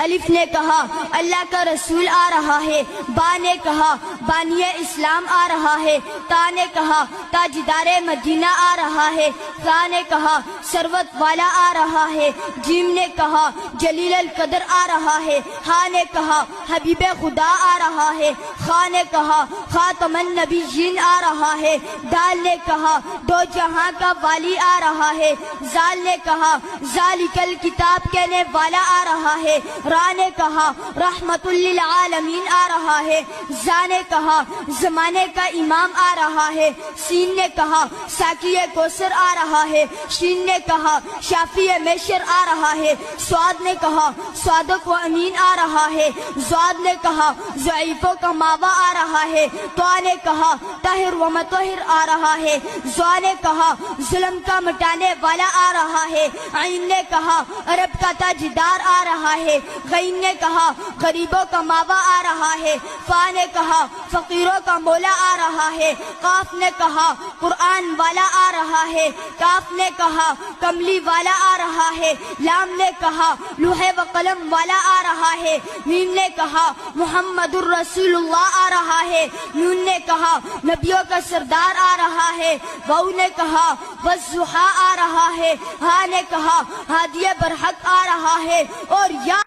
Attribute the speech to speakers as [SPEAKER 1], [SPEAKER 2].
[SPEAKER 1] الف نے کہا اللہ کا رسول آ رہا ہے، با نے کہا بانی اسلام آ رہا ہے، تا نے کہا تاجدار مدینہ آ رہا ہے، ثا نے کہا ثروت والا آ رہا ہے، جیم نے کہا جلیل القدر آ رہا ہے، ہا نے کہا حبیب خدا آ رہا ہے، خا نے کہا خاتم النبیین آ رہا ہے، دال نے کہا دو جہاں کا والی آ رہا ہے، زال نے کہا ذالک الکتاب کہنے والا آ رہا ہے، را نے کہا رحمت للعالمین آ رہا ہے، زا نے کہا زمانے کا امام آ رہا ہے، سین نے کہا ساقی کوثر آ رہا ہے، شین نے کہا شافی میشر آ رہا ہے، سواد نے کہا صادق و امین آ رہا ہے، زواد نے کہا ضعیفوں کا ماوا آ رہا ہے، طا نے کہا طاہر و مطہر آ رہا ہے، زوا نے کہا ظلم کا مٹانے والا آ رہا ہے، عین نے کہا عرب کا تاجدار آ رہا ہے، غین نے کہا غریبوں کا ماوا آ رہا ہے، فا نے کہا فقیروں کا مولا آ رہا ہے، قاف نے کہا قرآن والا آ رہا ہے، کاف نے کہا کملی والا آ رہا ہے، لام نے کہا لوح و قلم والا آ رہا ہے، میم نے کہا محمد الرسول اللہ آ رہا ہے، نون نے کہا نبیوں کا سردار آ رہا ہے، واو نے کہا والضحیٰ آ رہا ہے، ہا نے کہا ہادی برحق آ رہا ہے، اور یا